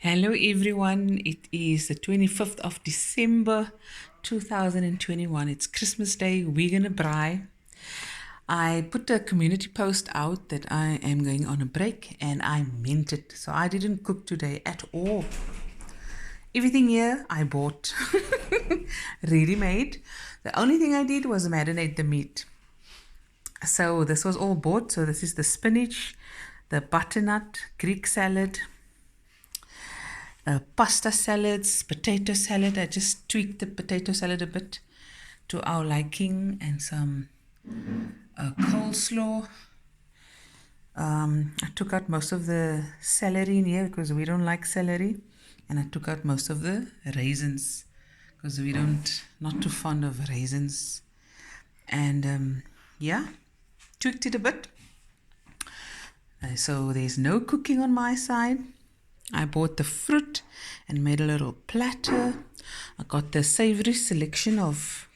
Hello everyone, it is the 25th of December 2021. It's Christmas Day. We're gonna braai. I put a community post out that I am going on a break and I meant it. So I didn't cook today at all. Everything here I bought ready made. The only thing I did was marinate the meat. So this was all bought. So this is the spinach, the butternut, Greek salad, pasta salads, potato salad. I just tweaked the potato salad a bit to our liking, and some coleslaw. I took out most of the celery in here because we don't like celery, and I took out most of the raisins because we don't, not too fond of raisins. And yeah, tweaked it a bit. So there's no cooking on my side. I bought the fruit and made a little platter. I got the savory selection of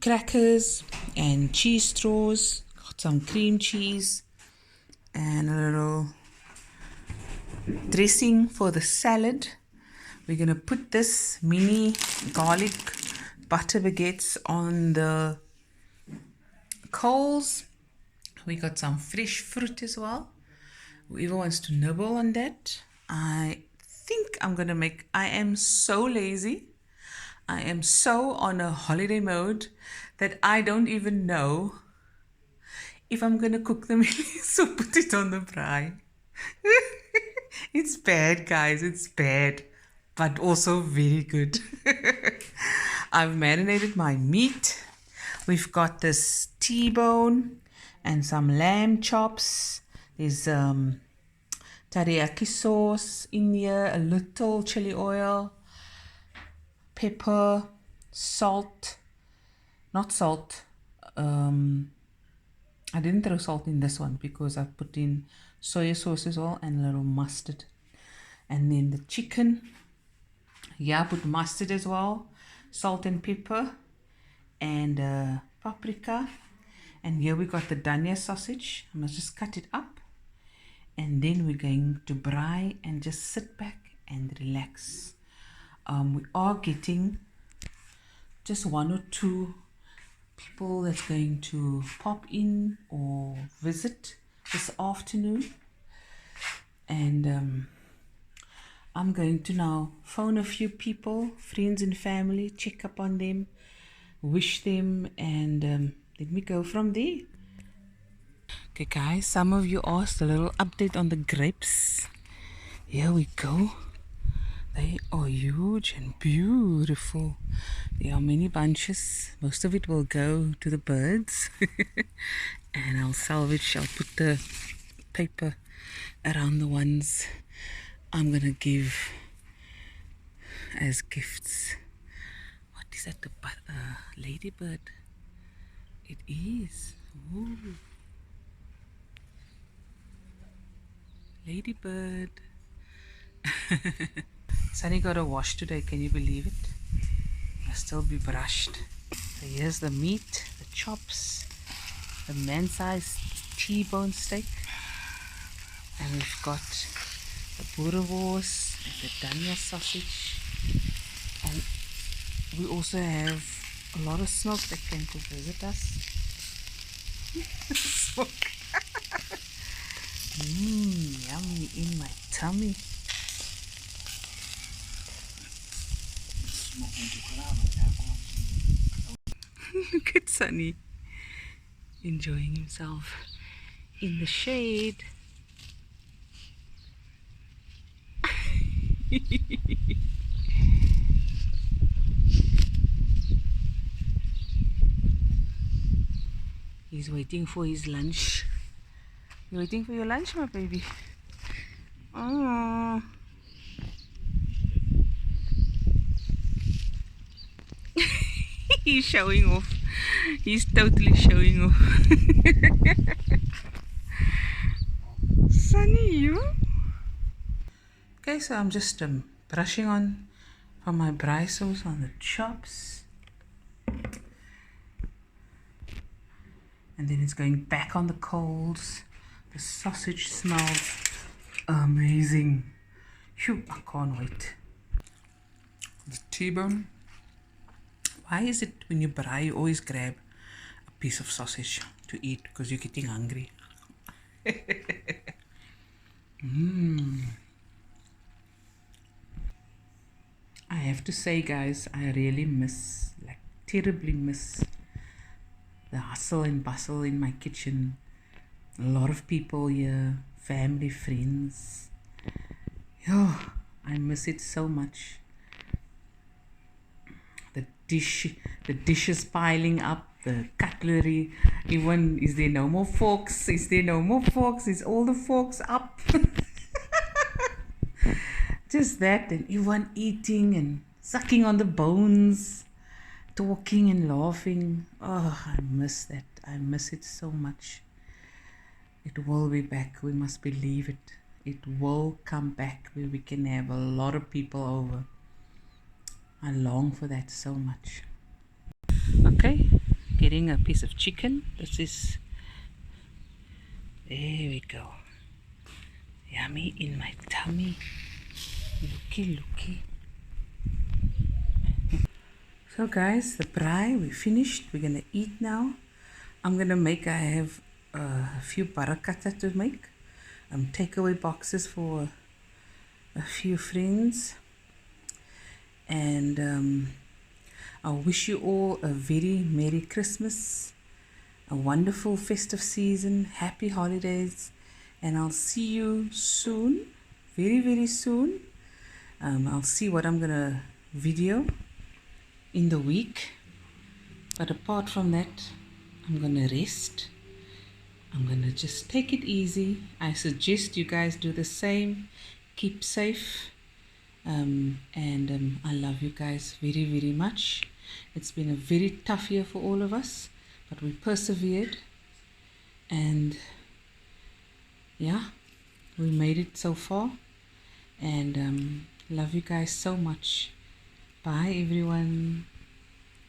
crackers and cheese straws. Got some cream cheese and a little dressing for the salad. We're going to put this mini garlic butter baguettes on the coals. We got some fresh fruit as well. Whoever wants to nibble on that. I think I'm going to make, I am so lazy. I am so on a holiday mode that I don't even know if I'm going to cook the mealies or put it on the braai. It's bad, guys. It's bad, but also very good. I've marinated my meat. We've got this T-bone and some lamb chops. There's teriyaki sauce in here, a little chili oil, pepper, salt, not salt. I didn't throw salt in this one because I put in soy sauce as well and a little mustard. And then the chicken, yeah, I put mustard as well, salt and pepper, and paprika. And here we got the dania sausage. I must just cut it up. And then we're going to braai and just sit back and relax. We are getting just one or two people that's going to pop in or visit this afternoon. And I'm going to now phone a few people, friends and family, check up on them, wish them, and let me go from there. Okay guys, some of you asked a little update on the grapes. Here we go. They are huge and beautiful. There are many bunches. Most of it will go to the birds. And I'll salvage, I'll put the paper around the ones I'm gonna give as gifts. What is that? The ladybird. It is. Ooh. Ladybird. Sunny got a wash today, can you believe it? Must still be brushed. So here's the meat, the chops, the man-sized T-bone steak. And we've got the boerewors, the dania sausage. And we also have a lot of smoke that came to visit us. Smoke. Yummy in my tummy. Look at Sunny enjoying himself in the shade. He's waiting for his lunch. You're waiting for your lunch, my baby? Oh. He's showing off. He's totally showing off. Sunny, you? Okay, so I'm just brushing on from my braai sauce on the chops. And then it's going back on the coals. The sausage smells amazing. Phew, I can't wait. The T-bone. Why is it when you braai, you always grab a piece of sausage to eat because you're getting hungry? I have to say, guys, I really miss, like, terribly miss the hustle and bustle in my kitchen. A lot of people here, family, friends. Oh, I miss it so much. The dishes piling up, the cutlery. Even, is there no more forks? Is there no more forks? Is all the forks up? Just that, and everyone eating and sucking on the bones, talking and laughing. Oh, I miss that. I miss it so much. It will be back. We must believe it. It will come back where we can have a lot of people over. I long for that so much. Okay, getting a piece of chicken. This is, there we go. Yummy in my tummy. Looky, looky. So guys, the braai, we finished. We're gonna eat now. I'm gonna make, I have a few barakata to make. Takeaway boxes for a few friends. And I wish you all a very Merry Christmas, a wonderful festive season, happy holidays, and I'll see you soon, very, very soon. I'll see what I'm gonna video in the week, but apart from that, I'm gonna rest. I'm gonna just take it easy. I suggest you guys do the same. Keep safe. I love you guys very, very much. It's been a very tough year for all of us, but we persevered, and yeah, we made it so far. And love you guys so much. Bye everyone.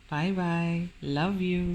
Bye bye. Love you.